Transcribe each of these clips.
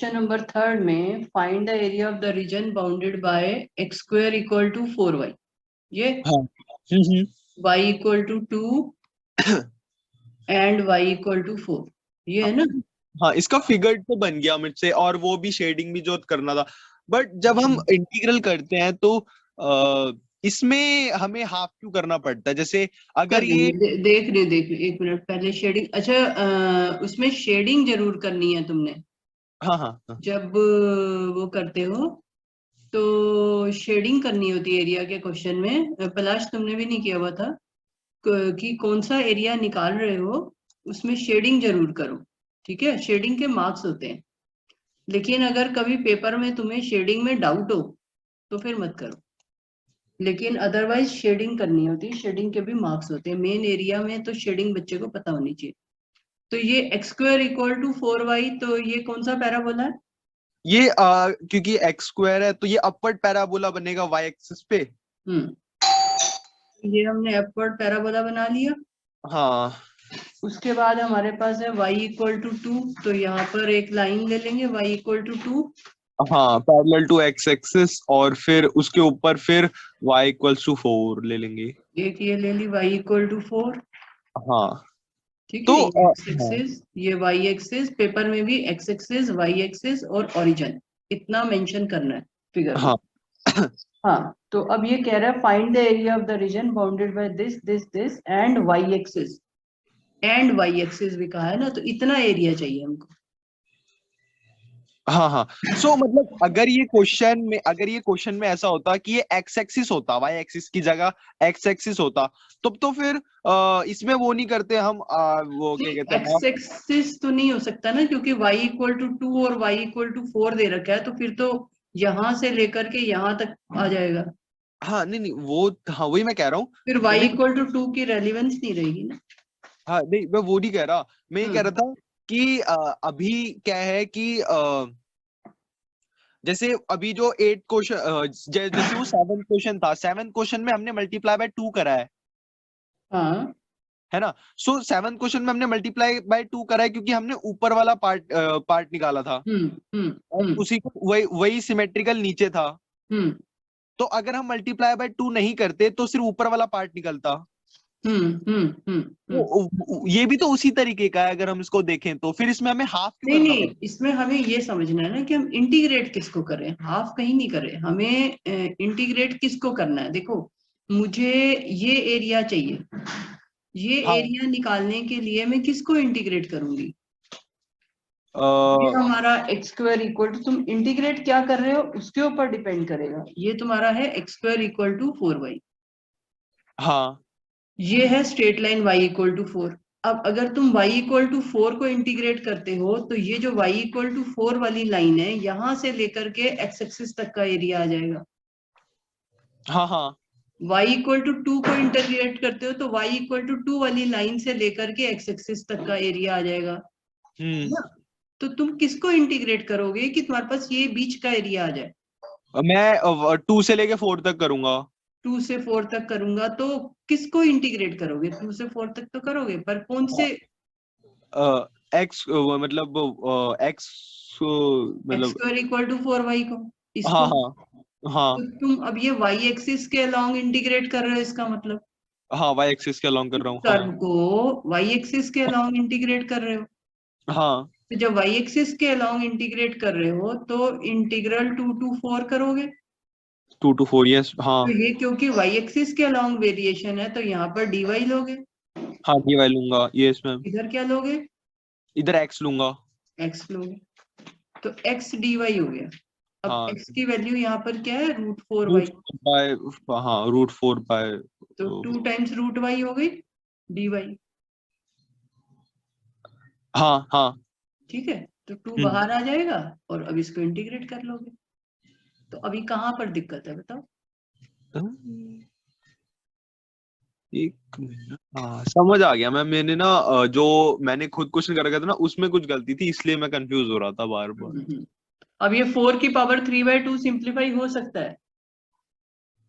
Question number 3 में find the area of the region bounded by x square equal to 4y, ये हाँ y equal to 2 and y equal to 4, ये है ना। हाँ, इसका फिगर तो बन गया मुझसे, और वो भी शेडिंग भी जो करना था। बट जब हम इंटीग्रल करते हैं तो इसमें हमें हाफ क्यों करना पड़ता है? जैसे अगर ये देख रहे एक मिनट पहले शेडिंग, अच्छा उसमें शेडिंग जरूर करनी है तुमने। हाँ हाँ जब वो करते हो तो शेडिंग करनी होती है एरिया के क्वेश्चन में। पलाश तुमने भी नहीं किया हुआ था कि कौन सा एरिया निकाल रहे हो, उसमें शेडिंग जरूर करो, ठीक है। शेडिंग के मार्क्स होते हैं, लेकिन अगर कभी पेपर में तुम्हें शेडिंग में डाउट हो तो फिर मत करो, लेकिन अदरवाइज शेडिंग करनी होती है। शेडिंग के भी मार्क्स होते हैं, मेन एरिया में तो शेडिंग बच्चे को पता होनी चाहिए। तो ये x square equal to 4y, तो ये कौन सा पैराबोला है? ये क्योंकि एक्स स्क्वायर है तो ये अपवर्ड पैराबोला बनेगा वाई एक्सिस पे। ये हमने अपवर्ड पैराबोला बना लिया। हाँ, उसके बाद हमारे पास है y इक्वल टू 2, तो यहाँ पर एक लाइन ले लेंगे y इक्वल टू 2। हाँ, पैरेलल टू एक्स एक्सिस, और फिर उसके ऊपर फिर y इक्वल्स टू 4 ले लेंगे। एक ये ले ली y इक्वल टू 4, हाँ, ठीक तो है। ये एक्स हाँ एक्सिस, ये y एक्सिस, पेपर में भी x एक्सिस, y एक्सिस और ओरिजिन, इतना मेंशन करना है फिगर में। हाँ हाँ, तो अब ये कह रहा है find the area of the region bounded by this this this and y axis, and y axis भी कहा है ना, तो इतना एरिया चाहिए हमको। हाँ हाँ। सो मतलब अगर ये क्वेश्चन में ऐसा होता कि ये एक्स एक्सिस होता, वाई एक्सिस की जगह एक्स एक्सिस होता, तब तो फिर इसमें वो नहीं करते हम, वो क्या कहते हैं, एक्स एक्सिस तो नहीं हो सकता ना, क्योंकि y इक्वल टू 2 और y इक्वल टू 4 दे रखा है, तो फिर तो यहां से लेकर के यहां तक आ जाएगा। हाँ नहीं नहीं वो, हाँ वही मैं कह रहा हूँ। फिर y इक्वल टू 2 की रेलिवेंस नहीं रहेगी ना। हाँ नहीं, मैं वो नहीं कह रहा, मैं ये कह रहा था कि अभी क्या है कि जैसे अभी जो 8 क्वेश्चन, जैसे वो 7 क्वेश्चन था, 7 क्वेश्चन में हमने मल्टीप्लाई बाय 2 करा हाँ, है ना। सो 7 क्वेश्चन में हमने मल्टीप्लाई बाय 2 करा है क्योंकि हमने ऊपर वाला पार्ट निकाला था, और हम्म उसी को वही वही सिमेट्रिकल नीचे था। हम्म तो अगर हम मल्टीप्लाई बाय 2 नहीं करते तो सिर्फ ऊपर वाला पार्ट निकलता। ये भी तो उसी तरीके का है, अगर हम इसको देखें तो फिर इसमें हमें हाफ क्यों नहीं करना नहीं, पड़ता? इसमें हमें ये समझना है ना कि हम इंटीग्रेट किसको करें, हाफ कहीं नहीं करें, हमें इंटीग्रेट किसको करना है। देखो, मुझे ये एरिया चाहिए, ये हाँ, एरिया निकालने के लिए मैं किसको इंटीग्रेट करूंगी? ये आ, हमारा एक्स स्क्वायर इक्वल टू, तुम इंटीग्रेट क्या कर रहे हो उसके ऊपर डिपेंड करेगा। ये तुम्हारा है x square equal to 4y, हाँ ये है straight line y equal to 4। अब अगर तुम y इक्वल टू 4 को इंटीग्रेट करते हो तो ये जो y इक्वल टू 4 वाली लाइन है, यहां से लेकर के x एक्सिस तक का एरिया आ जाएगा। हाँ हाँ y इक्वल टू 2 को इंटीग्रेट करते हो तो y इक्वल टू 2 वाली लाइन से लेकर के x एक्सिस तक का एरिया आ जाएगा, है ना। तो तुम किसको इंटीग्रेट करोगे कि तुम्हारे पास ये बीच का एरिया आ जाए? मैं 2 से लेके 4 तक करूंगा। 2 से 4 तक करूंगा तो किसको इंटीग्रेट करोगे? 2 से 4 तक तो करोगे, पर कौन से? एक्स मतलब एक्स एक्स मतलब, स्क्वायर इक्वल टू 4y को, हाँ इसको। हाँ हाँ तो तुम अब ये y एक्सिस के अलोंग इंटीग्रेट कर रहे हो, इसका मतलब हाँ, वाई एक्सिस के अलोंग कर इस रहा हूँ, कर्व हाँ को y एक्सिस के अलोंग इंटीग्रेट कर रहे हो। हाँ। तो जब y एक्सिस के अलोंग इंटीग्रेट कर रहे हो तो इंटीग्रल 2 टू 4 करोगे। 2 to 4, यस, हाँ। तो ये क्योंकि y एक्सिस के अलोंग वेरिएशन है तो यहाँ पर dy लोगे। हाँ, डी वाई लूंगा, यस मैम। इधर क्या लोगे? इधर एक्स लूंगा। x लोगे, तो x dy हो गया। अब हाँ, x की वैल्यू यहाँ पर क्या है? √4y, रूट बाय, हाँ √4 बाय, तो 2 टाइम्स √y हो गई dy, हाँ हाँ। ठीक है। तो 2 बाहर आ जाएगा और अब इसको इंटीग्रेट कर लोगे। तो अभी कहाँ पर दिक्कत है बताओ? एक मिनट, हाँ समझ आ गया मैम। मैंने ना जो मैंने खुद क्वेश्चन कर रखा था ना, उसमें कुछ गलती थी, इसलिए मैं कंफ्यूज हो रहा था बार बार। अब ये 4 की पावर 3/2 सिंप्लीफाई हो सकता है।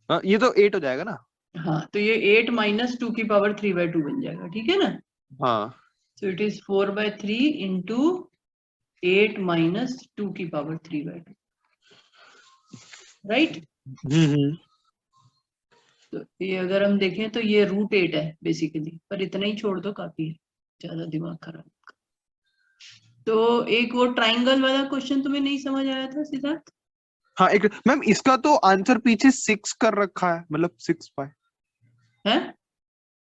हाँ, ये तो 8 हो जाएगा ना। हाँ, तो ये 8 माइनस 2 की पावर 3/2 बन जाएगा, ठीक है ना। हाँ, so it is 4/3 into 8 minus 2 की पावर 3/2, राइट। तो ये अगर हम देखें तो ये √8 है बेसिकली, पर इतना ही छोड़ दो काफी है, ज्यादा दिमाग खराब। तो एक वो ट्राइंगल वाला क्वेश्चन तुम्हें नहीं समझ आया था सिद्धार्थ? हाँ एक मैम, इसका तो आंसर पीछे 6 कर रखा है, मतलब 6 पाई है,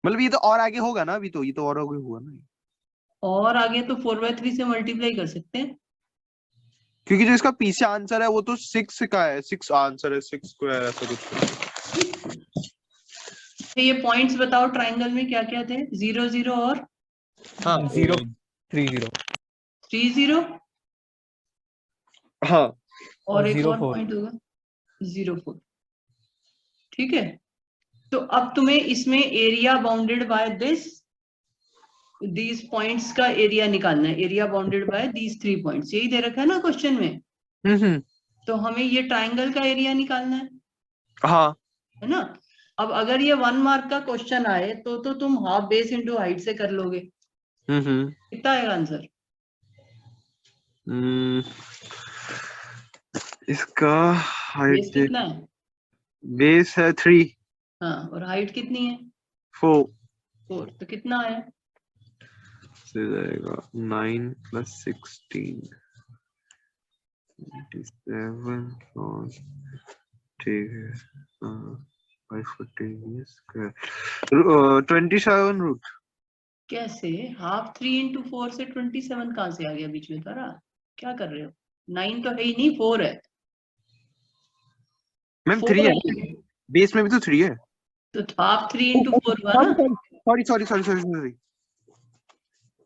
मतलब ये तो और आगे होगा ना, अभी तो ये तो और आगे हुआ ना, और आगे तो 4/3 से मल्टीप्लाई कर सकते हैं, क्योंकि जो इसका पीछे आंसर है वो तो 6 का है, 6 आंसर है, 6 स्क्वायर ऐसा कुछ। तो ये पॉइंट्स बताओ ट्राइंगल में क्या क्या थे? 0 0 और हाँ 0 3 0 3 0 हाँ और एक 0 और 4 पॉइंट होगा 0 4। ठीक है, तो अब तुम्हें इसमें area bounded bye these points का एरिया निकालना है। Area bounded bye these 3 points, यही दे रखा है ना क्वेश्चन में। तो हमें ये ट्राइंगल का एरिया निकालना है, हाँ है ना। अब अगर ये 1 मार्क का क्वेश्चन आए तो तुम हाफ बेस इंटू हाइट से कर लोगे। कितना आएगा आंसर? इसका बेस हाइट कितना है? बेस है 3, हाँ, और हाइट कितनी है? 4 4, तो कितना आया? से जाएगा 9 + 16 27 और ठीक है 540 स्क्वायर 27 रूट। कैसे? हाफ 3 इंटू 4 से 27 कहाँ से आ गया बीच में? तारा क्या कर रहे हो? 9 तो है ही नहीं, 4 है। मैम 4 3 है है, ना, बेस में भी तो 3 है। तो हाफ 3 इंटू 4 हुआ ना। सॉरी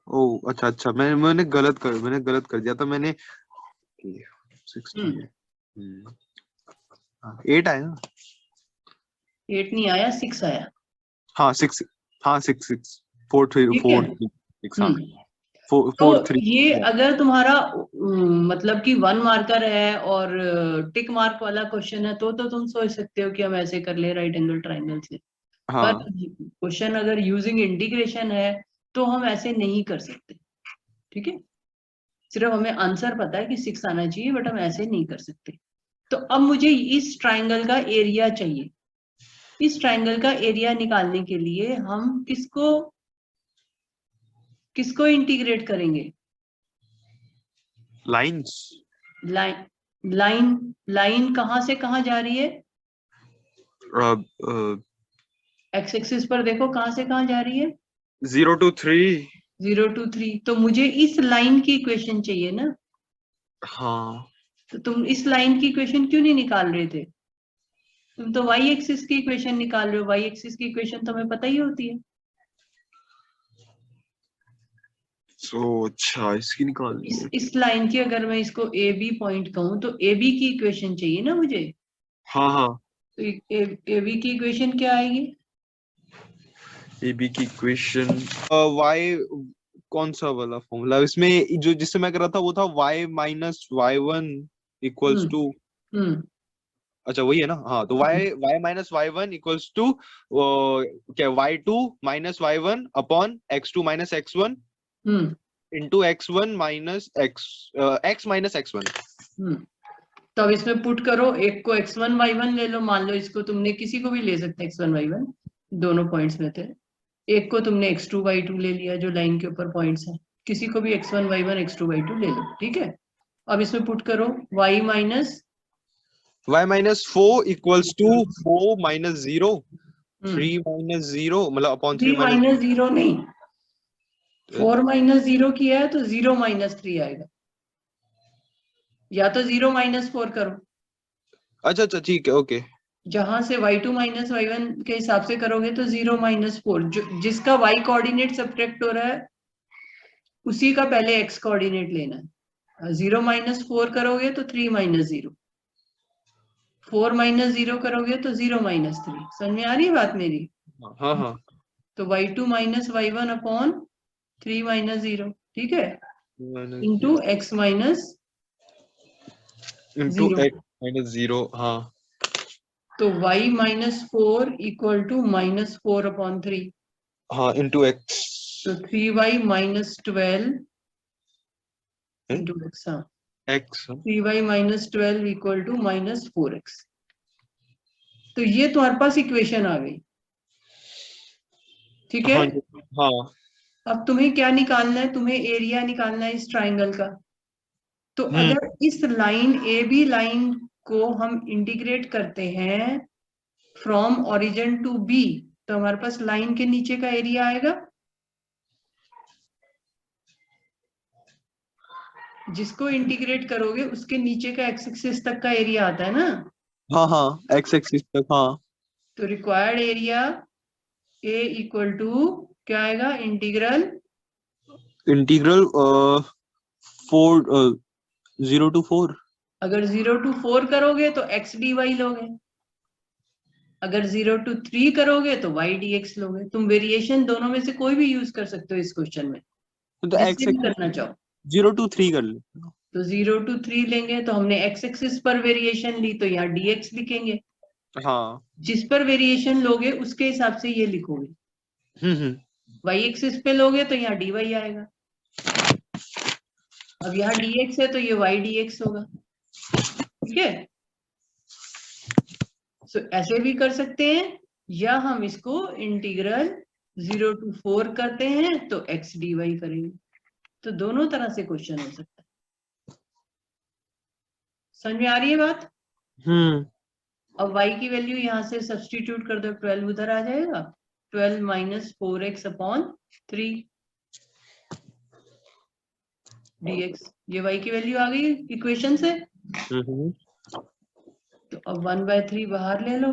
ओ अच्छा मैंने गलत कर दिया था मैंने 16 8 आया ना। 8 नहीं आया, 6 आया। हाँ 6 हाँ 6 6 4 3 ठीक 4 है। 6 हाँ 4 तो 4 3 ये अगर तुम्हारा मतलब कि 1 मार्कर है और टिक मार्क वाला क्वेश्चन है तो तुम सोच सकते हो कि हम ऐसे कर ले राइट एंगल ट्राइंगल से। पर हाँ क्वेश्चन अगर यूजिंग इंटीग्रेशन है तो हम ऐसे नहीं कर सकते। ठीक है, सिर्फ हमें आंसर पता है कि 6 आना चाहिए, बट हम ऐसे नहीं कर सकते। तो अब मुझे इस ट्राइंगल का एरिया चाहिए। इस ट्राइंगल का एरिया निकालने के लिए हम किसको इंटीग्रेट करेंगे? लाइंस लाइन कहां से कहां जा रही है? एक्स एक्सिस पर देखो कहां से कहां जा रही है। 0 to 3 0 to 3। तो मुझे इस लाइन की इक्वेशन चाहिए ना। हाँ तो तुम इस लाइन की इक्वेशन क्यों नहीं निकाल रहे थे? तुम तो वाई एक्सिस की इक्वेशन निकाल रहे हो। वाई एक्सिस की इक्वेशन तो हमें पता ही होती है। अच्छा इसकी निकालनी है। इस लाइन की अगर मैं इसको ए बी पॉइंट कहूं तो ए बी की इक्वेशन चाहिए ना मुझे। हाँ तो ए बी की इक्वेशन क्या आएगी? AB की इक्वेशन y कौन सा वाला फॉर्मूला इसमें जो जिससे मैं कर रहा था वो था y - y1 इक्वल्स टू हम्म अच्छा वही है ना। हाँ तो y - y1 इक्वल्स टू क्या y2 - y1 upon x2 - x1 हम्म इंटू x1 - x -x1। तो अब इसमें पुट करो, एक को x1 y1 ले लो। मान लो इसको तुमने किसी को भी ले सकते x1 y1, दोनों पॉइंट्स में थे। एक को तुमने x2 y2 ले लिया जो लाइन के ऊपर पॉइंट्स है। किसी को भी x1 y1 x2 y2 ले लो, ठीक है। अब इसमें पुट करो y माइनस - 4 इक्वल्स टू 4 - 0 3 - 0 मतलब अपॉन 3 - 3 - 0 नहीं, 4 - 0 किया है तो 0 - 3 आएगा, या तो 0 - 4 करो। अच्छा ठीक है ओके। जहां से y2 - y1 के हिसाब से करोगे तो 0 - 4, जिसका y कोऑर्डिनेट सब्ट्रैक्ट हो रहा है उसी का पहले x कोऑर्डिनेट लेना है। 0 - 4 करोगे तो 3 - 0, 4 - 0 करोगे तो 0 - 3। समझ में आ रही है बात मेरी? हाँ तो y2 - y1 अपॉन 3 - 0, ठीक है, into x minus into 0। x - 0 हाँ तो y - 4 इक्वल टू -4 अपॉन 3। हाँ इंटू x तो 3y - 12 इंटू एक्स, हाँ, x 3y minus 12 equal to minus 4x। तो ये तुम्हारे पास इक्वेशन आ गई, ठीक है। हाँ हाँ अब तुम्हें क्या निकालना है, तुम्हें एरिया निकालना है इस ट्राइंगल का। तो अगर इस लाइन ए बी लाइन को हम इंटीग्रेट करते हैं फ्रॉम ओरिजिन टू बी, तो हमारे पास लाइन के नीचे का एरिया आएगा, जिसको इंटीग्रेट करोगे उसके नीचे का एक्स एक्सिस तक का एरिया आता है ना। हाँ हाँ x एक्सिस तक, हाँ। तो required area A equal to क्या आएगा, इंटीग्रल इंटीग्रल 0 to 4। अगर 0 to 4 करोगे तो x dy लोगे, अगर 0 to 3 करोगे तो y dx लोगे। तुम वेरिएशन दोनों में से कोई भी यूज कर सकते हो इस क्वेश्चन में, तो जिससे x भी करना चाहो। 0 to 3 कर ले। तो 0 to 3 लेंगे तो हमने x एक्सिस पर वेरिएशन ली, तो यहाँ dx लिखेंगे। हाँ। जिस पर वेरिएशन लोगे उसके हिसाब से ये लिखोगे। हम्म। y एक्सिस पे लोगे तो यहाँ dy आएगा। अब यहाँ dx है तो ये y dx होगा, ठीक है। सो ऐसे भी कर सकते हैं, या हम इसको इंटीग्रल 0 to 4 करते हैं तो x dy करेंगे। तो दोनों तरह से क्वेश्चन हो सकता है। समझ में आ रही है बात। अब y की वैल्यू यहाँ से सब्स्टिट्यूट कर दो, 12 उधर आ जाएगा, 12 माइनस 4x अपॉन 3 dx, ये y की वैल्यू आ गई इक्वेशन से। तो अब 1/3 बाहर ले लो,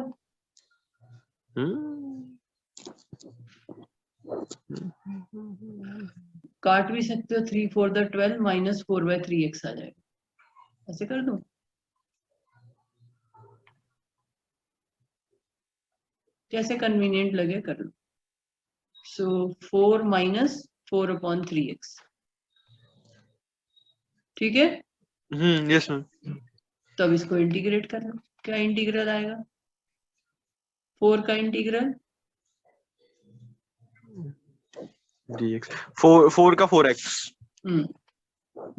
काट भी सकते हो, 3 4 द 12 माइनस 4/3x आ जाएगा। ऐसे कर दो, जैसे कन्वीनियंट लगे कर लो। सो 4 माइनस 4/3x, ठीक है। Yes ma'am. तब इसको इंटीग्रेट कर लो, क्या इंटीग्रल आएगा, 4 का इंटीग्रल dx 4 का 4x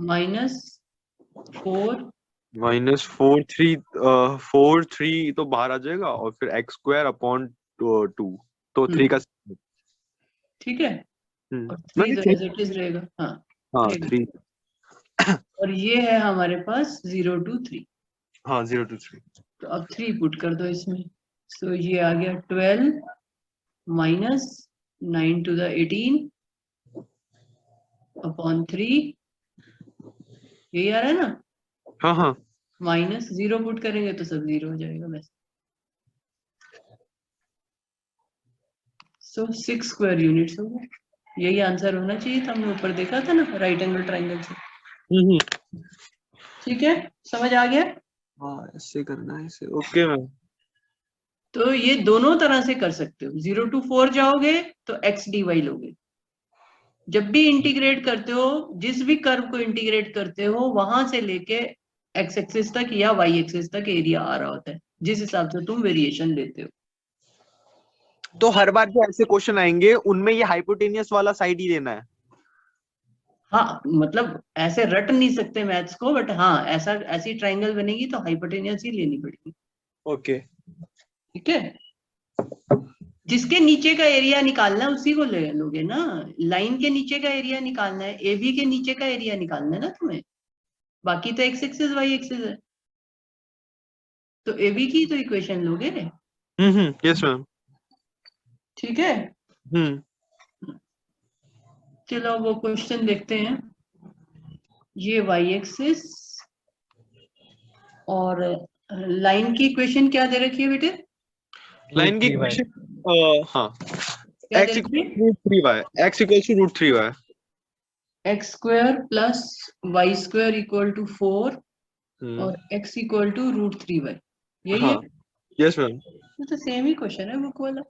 माइनस 4 माइनस 4 3 तो बाहर आ जाएगा, और फिर x स्क्वायर अपॉन 2, तो 3 का ठीक है, और 3 तो एज इट इज रहेगा, हाँ हाँ रहेगा। 3। और ये है हमारे पास 0 to 3। हाँ 0 to 3। तो अब 3 पुट कर दो इसमें। सो ये आ गया 12 माइनस 9 to the 18 अपॉन 3, यही आ रहा है ना। हाँ हाँ माइनस 0 पुट करेंगे तो सब 0 हो जाएगा वैसे। सो 6 स्क्वायर यूनिट्स हो गए। यही आंसर होना चाहिए था, हमने ऊपर देखा था ना राइट एंगल ट्राइंगल से। ठीक है, समझ आ गया। हाँ ऐसे करना है इसे, ओके मैम। तो ये दोनों तरह से कर सकते हो, 0 to 4 जाओगे तो x dy लोगे। जब भी इंटीग्रेट करते हो, जिस भी कर्व को इंटीग्रेट करते हो, वहां से लेके x एक्सिस तक या y एक्सिस तक एरिया आ रहा होता है, जिस हिसाब से तुम वेरिएशन लेते हो। तो हर बार जो ऐसे क्वेश्चन आएंगे उनमें ये हाइपोटेनियस वाला साइड ही लेना है। हाँ, मतलब ऐसे रट नहीं सकते मैथ्स को, बट हाँ ऐसा ऐसी ट्राइंगल बनेगी तो हाइपोटेनियस ही लेनी पड़ेगी। ओके ठीक है, जिसके नीचे का एरिया निकालना है उसी को ले लोगे ना। लाइन के नीचे का एरिया निकालना है, ए बी के नीचे का एरिया निकालना है ना तुम्हें, बाकी तो एक्स एक्सिस वाई एक्सिस है। तो ए बी की तो इक्वेशन लोगे। Yes ma'am. ठीक है, चलो वो क्वेश्चन देखते हैं। ये वाई एक्सिस और लाइन की इक्वेशन क्या दे रखी है बेटे, लाइन की इक्वेशन हाँ क्या दे x रखी है, √3y, x = √3y, x square plus y square equal to 4 और x इक्वल टू √3y, यही है। Yes ma'am. तो सेम ही क्वेश्चन है बुक वाला।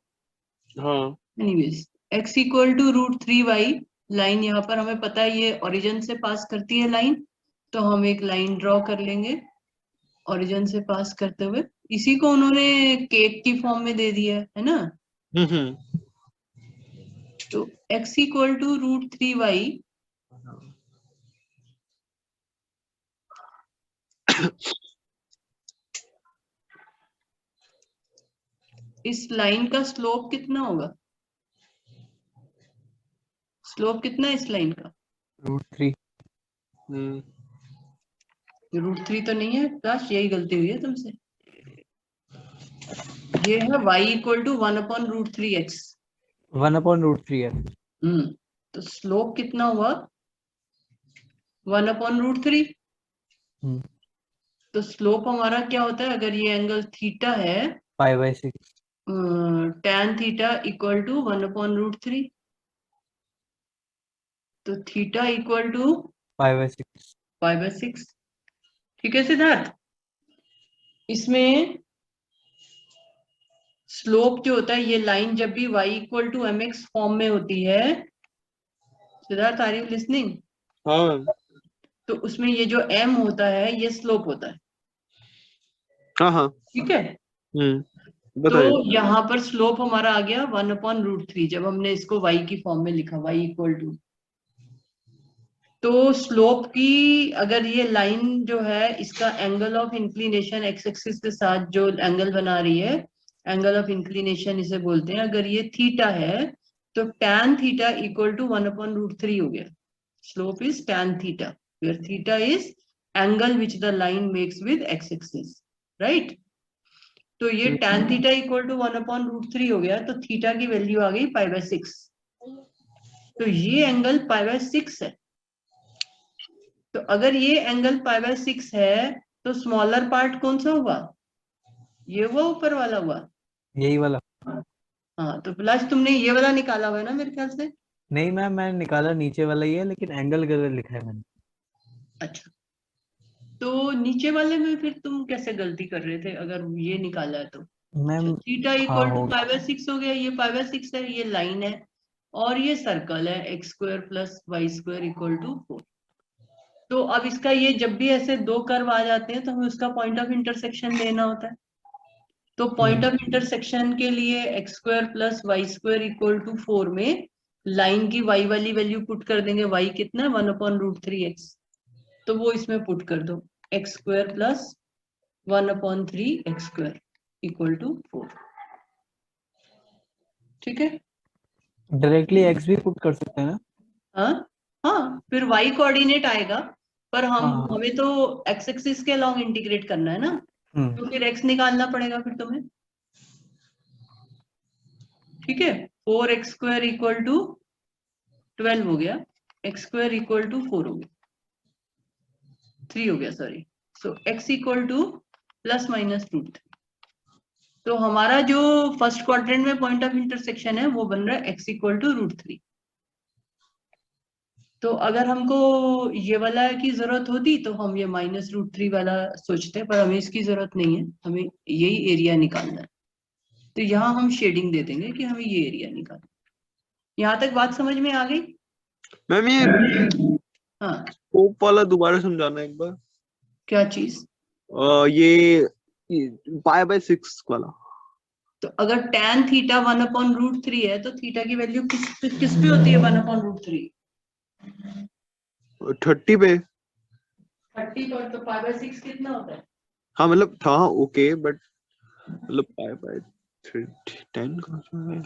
हाँ anyways, x equal to √3y, line यहाँ पर हमें पता है ये ओरिजिन से पास करती है लाइन, तो हम एक लाइन ड्रॉ कर लेंगे ओरिजिन से पास करते हुए। इसी को उन्होंने केक की फॉर्म में दे दिया है ना। तो x इक्वल टू √3y इस लाइन का स्लोप कितना होगा? स्लोप कितना है इस लाइन का? √3। √3 तो नहीं है प्रकाश, यही गलती हुई है तुमसे। ये है y इक्वल टू 1/√3x। 1/√3 है। तो स्लोप कितना हुआ? 1/√3। तो स्लोप हमारा क्या होता है? अगर ये एंगल थीटा है, π/6। tan theta equal to 1/√3। तो थीटा इक्वल टू π/6। π/6। ठीक है सिद्धार्थ। इसमें स्लोप जो होता है, ये लाइन जब भी y equal to mx form में होती है, सिद्धार्थ आर यू लिसनिंग? हाँ तो उसमें ये जो m होता है ये स्लोप होता है। हाँ हाँ। ठीक है। तो बताइए। यहाँ पर स्लोप हमारा आ गया 1/√3 जब हमने इसको y की फॉर्म में लिखा, y इक्वल टू। तो स्लोप की, अगर ये लाइन जो है इसका angle of inclination x axis के साथ जो एंगल बना रही है, एंगल ऑफ इंक्लिनेशन इसे बोलते हैं। अगर ये थीटा है तो tan थीटा इक्वल टू 1/√3 हो गया। Slope is tan theta, where theta is angle which the line makes with x axis, right. तो ये tan थीटा इक्वल टू 1/√3 हो गया। तो थीटा की वैल्यू आ गई π/6। तो ये एंगल π/6 है। तो अगर ये एंगल π/6 है तो स्मॉलर पार्ट कौन सा हुआ? ये हुआ ऊपर वाला हुआ। यही वाला। हाँ, तो प्लस तुमने ये वाला निकाला हुआ है ना मेरे ख्याल से। नहीं मैम, मैंने निकाला नीचे वाला ही है, लेकिन एंगल गलत लिखा है मैंने। अच्छा, तो नीचे वाले में फिर तुम कैसे गलती कर रहे थे अगर ये निकाला है तो? मैम थीटा हाँ इक्वल टू हो π/6 हो गया। ये π/6 है, ये लाइन है और ये सर्कल है x² + y² इक्वल टू 4। तो अब इसका ये जब भी ऐसे दो कर्व आ जाते हैं तो हमें उसका पॉइंट ऑफ इंटरसेक्शन लेना होता है। तो पॉइंट ऑफ इंटरसेक्शन के लिए x² + y² इक्वल टू 4 में लाइन की y वाली वैल्यू पुट कर देंगे। y कितना है? 1/√3x। तो वो इसमें पुट कर दो, x² + 1/3x² इक्वल टू 4। ठीक है। डायरेक्टली x भी पुट कर सकते हैं ना? हाँ हाँ, फिर y कोऑर्डिनेट आएगा, पर हाँ। हमें तो x एक्सिस के अलॉन्ग इंटीग्रेट करना है ना, तो फिर x निकालना पड़ेगा फिर तुम्हें। ठीक है। 4x² इक्वल टू 12 हो गया, x² इक्वल टू 4 हो गया, 3 हो गया sorry. So x equal to ±√3। तो हमारा जो फर्स्ट क्वाड्रेंट में पॉइंट ऑफ इंटरसेक्शन है वो बन रहा है x इक्वल टू √3। तो अगर हमको ये वाला की जरूरत होती तो हम ये -√3 वाला सोचते हैं, पर हमें इसकी जरूरत नहीं है, हमें यही एरिया निकालना है। तो यहाँ हम शेडिंग दे देंगे कि हमें ये एरिया निकालना। यहाँ तक बात समझ में आ गई? मैम ये हाँ, स्कोप वाला दोबारा समझाना एक बार। क्या चीज? ये π/6 वाला। तो अगर tan थीटा 1/√3 है तो थीटा की वैल्यू किस पे होती है? 1/√3 30 पे। 30 पर। तो π/6 कितना होता है? हाँ मतलब था ओके, बट मतलब π/3 10 कहाँ से है?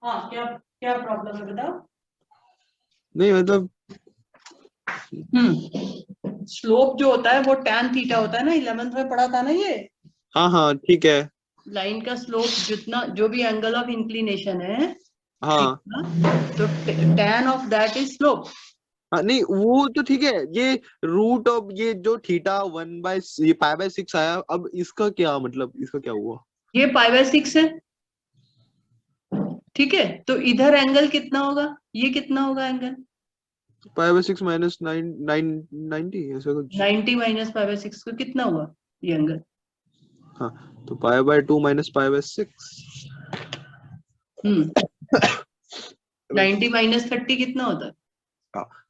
हाँ, क्या क्या प्रॉब्लम है बताओ। नहीं मतलब स्लोप जो होता है वो tan थीटा होता है ना, 11th में पढ़ा था ना ये। हाँ हाँ ठीक है। लाइन का स्लोप जितना जो भी एंगल ऑफ इंक्लिनेशन है, हाँ तो tan of that is slope. हाँ नहीं वो तो ठीक है। ये रूट ऑफ ये जो थीटा ये π/6 आया, अब इसका क्या मतलब, इसका क्या हुआ? ये π/6 है। ठीक है, तो इधर एंगल कितना होगा? ये कितना होगा एंगल? π/6 -990 ऐसा कुछ। 90 - π/6 को कितना हुआ ये एंगल? हाँ तो π/2 - π/6। 90 - 30 कितना होता है?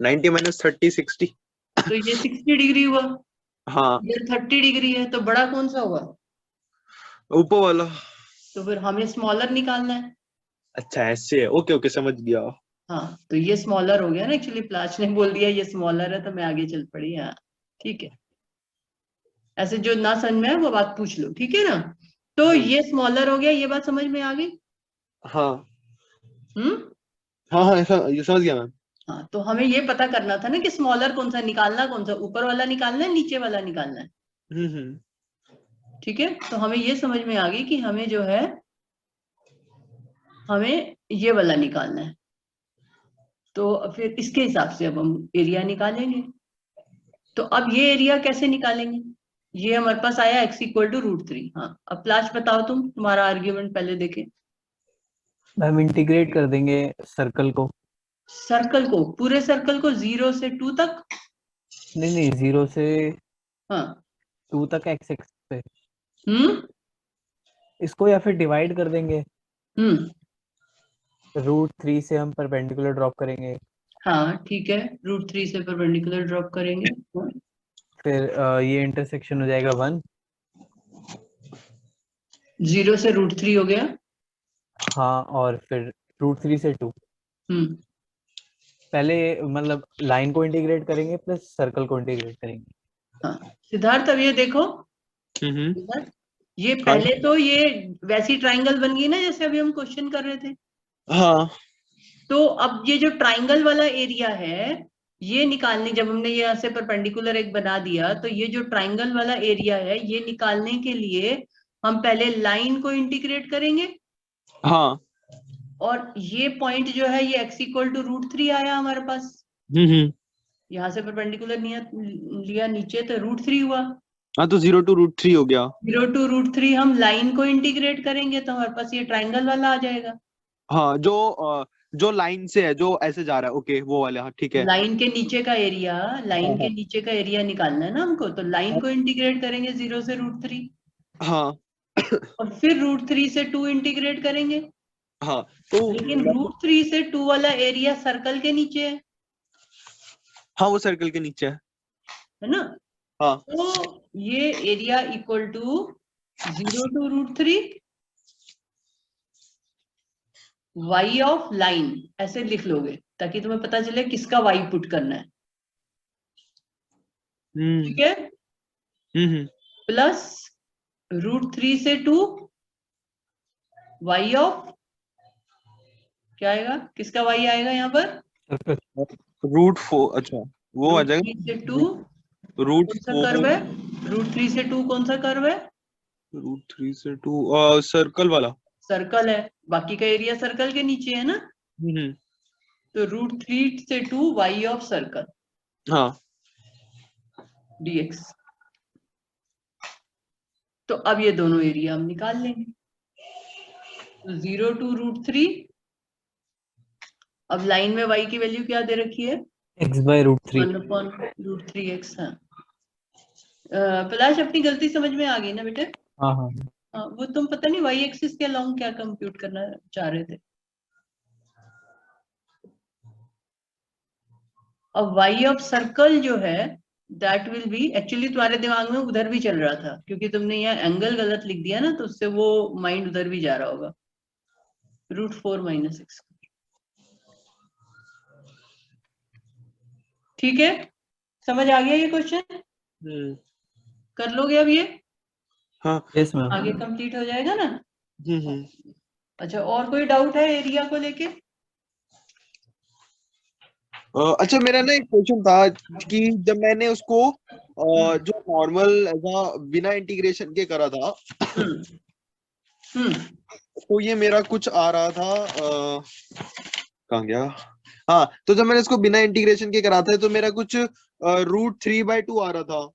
90 - 30 60। तो ये 60 डिग्री हुआ, हाँ ये 30 डिग्री है, तो बड़ा कौन सा हुआ? ऊपर वाला। तो फिर हमें स्मॉलर निकालना है। अच्छा ऐसे है, ओके ओके समझ गया। हाँ, तो ये स्मॉलर हो गया ना, एक्चुअली प्लाच ने बोल दिया ये स्मॉलर है तो मैं आगे चल पड़ी। हाँ ठीक है, ऐसे जो ना समझ में है वो बात पूछ लो, ठीक है ना। तो ये स्मॉलर हो गया, ये बात समझ में आ गई। हाँ हम्म। हाँ हाँ, ये समझ गया मैम। हाँ, तो हमें ये पता करना था ना कि स्मॉलर कौन सा निकालना, कौन सा ऊपर वाला निकालना है, नीचे वाला निकालना है। हम्म। ठीक है, तो हमें ये समझ में आ गई कि हमें जो है हमें ये वाला निकालना है। तो फिर इसके हिसाब से अब हम एरिया निकालेंगे। तो अब ये एरिया कैसे निकालेंगे, ये हमारे पास आया x=√3। हाँ, अब प्लाश बताओ, तुम्हारा आर्ग्यूमेंट पहले देखें। हम इंटीग्रेट कर देंगे सर्कल को। सर्कल को, पूरे सर्कल को 0 से 2 तक। नहीं, 0 से हाँ। 2 तक एक्स एक्स पे। हम्म। इसको या फिर डिवाइड कर देंगे। हम्म। √3 से हम परपेंडिकुलर ड्रॉप करेंगे। हाँ ठीक है, √3 से परपेंडिकुलर ड्रॉप करेंगे। हाँ। फिर ये इंटरसेक्शन हो जाएगा 1। 0 से √3 हो गया। हाँ, और फिर √3 से 2। हम्म। पहले मतलब लाइन को इंटीग्रेट करेंगे प्लस सर्कल को इंटीग्रेट करेंगे। हाँ सिद्धार्थ, अब ये देखो हम्म। ये पहले तो ये वैसी ट्राइंगल बन गई ना जैसे अभी हम क्वेश्चन कर रहे थे। हाँ तो अब ये जो ट्राइंगल वाला एरिया है ये निकालने, जब हमने यहाँ से परपेंडिकुलर एक बना दिया, तो ये जो ट्राइंगल वाला एरिया है ये निकालने के लिए हम पहले लाइन को इंटीग्रेट करेंगे। हाँ। और ये पॉइंट जो है ये x=√3 आया हमारे पास। हम्म। यहाँ से परपेंडिकुलर लिया नीचे तो √3 हुआ। हाँ, तो 0 to √3 हो गया। 0 to √3 हम लाइन को इंटीग्रेट करेंगे तो हमारे पास ये ट्राइंगल वाला आ जाएगा। हाँ, जो लाइन से है, जो ऐसे जा रहा है, ओके वो वाले, हाँ ठीक है। लाइन के नीचे का एरिया, लाइन के हाँ नीचे का एरिया निकालना है ना हमको, तो लाइन को इंटीग्रेट करेंगे 0 से √3। हाँ और फिर √3 से 2 इंटीग्रेट करेंगे। हाँ। तो लेकिन √3 से 2 वाला एरिया सर्कल के नीचे हाँ, वो सर्कल के नीचे है ना। हाँ। तो ये area equal to 0 to √3 y of line, ऐसे लिख लोगे ताकि तुम्हें पता चले किसका y पुट करना है। ठीक है, प्लस √3 से 2 y ऑफ, क्या आएगा, किसका y आएगा यहाँ पर, √4, अच्छा वो आ जाएगा। √3 से 2 कौन सा कर्व है, √3 से 2 कौन सा कर्व है, √3 से 2 सर्कल वाला। सर्कल है, बाकी का एरिया सर्कल के नीचे है ना। तो √3 से 2 y ऑफ सर्कल हाँ। dx। तो अब ये दोनों एरिया हम निकाल लेंगे। तो 0 to √3, अब लाइन में y की वैल्यू क्या दे रखी है, x/√3। 1/√3x। हाँ, पलाश अपनी गलती समझ में आ गई ना बेटे। हाँ हाँ। वो तुम पता नहीं y एक्सिस के अलोंग क्या कंप्यूट करना चाह रहे थे। अब y ऑफ सर्कल जो है दैट विल बी, एक्चुअली तुम्हारे दिमाग में उधर भी चल रहा था क्योंकि तुमने यहाँ एंगल गलत लिख दिया ना, तो उससे वो माइंड उधर भी जा रहा होगा। √4 - x। ठीक है, समझ आ गया ये क्वेश्चन, कर लोगे अब ये। हाँ। Yes ma'am. आगे कंप्लीट हो जाएगा ना। हम्म। अच्छा, और कोई डाउट है एरिया को लेके। अच्छा, मेरा ना एक क्वेश्चन था कि जब मैंने उसको जो नॉर्मल बिना इंटीग्रेशन के करा था, तो ये मेरा कुछ आ रहा था, कहाँ गया, हाँ, तो जब मैंने इसको बिना इंटीग्रेशन के करा था तो मेरा कुछ √3/2 आ रहा था।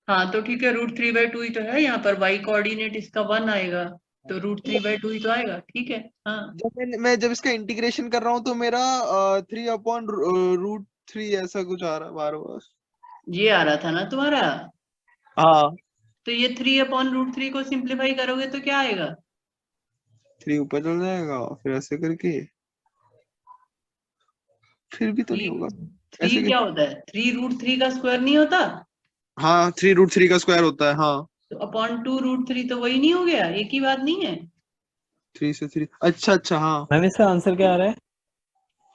हाँ तो ठीक है, √3/2 ही तो है यहाँ पर, y कोऑर्डिनेट इसका 1 आएगा तो √3/2 ही तो आएगा। ठीक है। हाँ, जब इसका इंटीग्रेशन कर रहा हूँ तो मेरा 3/√3 ऐसा कुछ आ रहा है बार बार। ये आ रहा था ना तुम्हारा। हाँ, तो ये 3/√3 को सिंप्लीफाई करोगे तो क्या आएगा, 3 ऊपर चल जाएगा, फिर ऐसे करके, फिर भी तो नहीं होगा 3 ऐसे क्या होता है, 3 √3 का स्क्वायर नहीं होता। हाँ, 3 √3 का स्क्वायर होता है, हाँ। तो अपॉन 2 √3 तो वही नहीं हो गया, एक ही बात नहीं है। 3 से 3, अच्छा अच्छा, हाँ। मैम इसका आंसर क्या आ रहा है।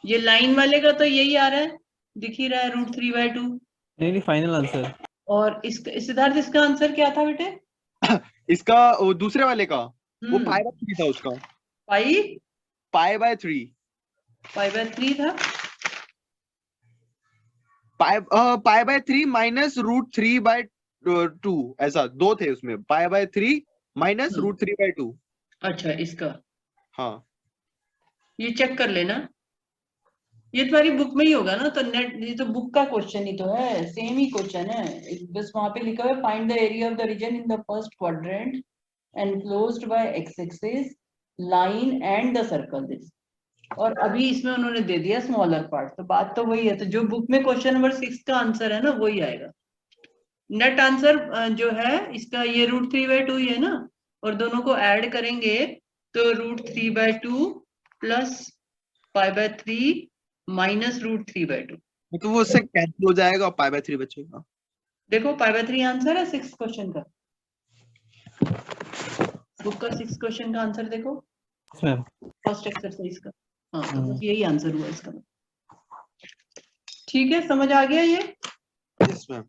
ये लाइन वाले का तो यही आ रहा है, दिख ही रहा है √3/2। नहीं फाइनल आंसर। और इसका सिद्धार्थ इसका आंसर क्या था बेटे? इसका वो दूसरे वाले का वो पाई बाय 3 था उसका। पाई पाई बाय 3 था। पाई बाय 3 माइनस √3/2, ऐसा दो थे उसमें, पाई बाय 3 माइनस √3/2। अच्छा इसका, हाँ ये चेक कर लेना, ये तुम्हारी बुक में ही होगा ना, तो नेट, ये तो बुक का क्वेश्चन ही तो है, सेम ही क्वेश्चन है, बस वहां पे लिखा हुआ है find the area of the region in the first quadrant enclosed by x axis line and the circle this. और अभी इसमें उन्होंने दे दिया स्मॉलर पार्ट, तो बात तो वही है, तो जो बुक में क्वेश्चन नंबर 6 का आंसर है ना वही आएगा। नेट आंसर जो है इसका ये √3/2 ही है ना, और दोनों को ऐड करेंगे तो √3/2 प्लस π/3 माइनस √3/2। तो वो उससे कैंसिल हो जाएगा और पाई बाय 3 बचेगा। देखो π/3 आंसर है 6 क्वेश्चन का, बुक का 6 क्वेश्चन का आंसर देखो, मैम फर्स्ट एक्सरसाइज का। हाँ तो बस यही आंसर हुआ इसका। ठीक है, समझ आ गया ये? Yes ma'am.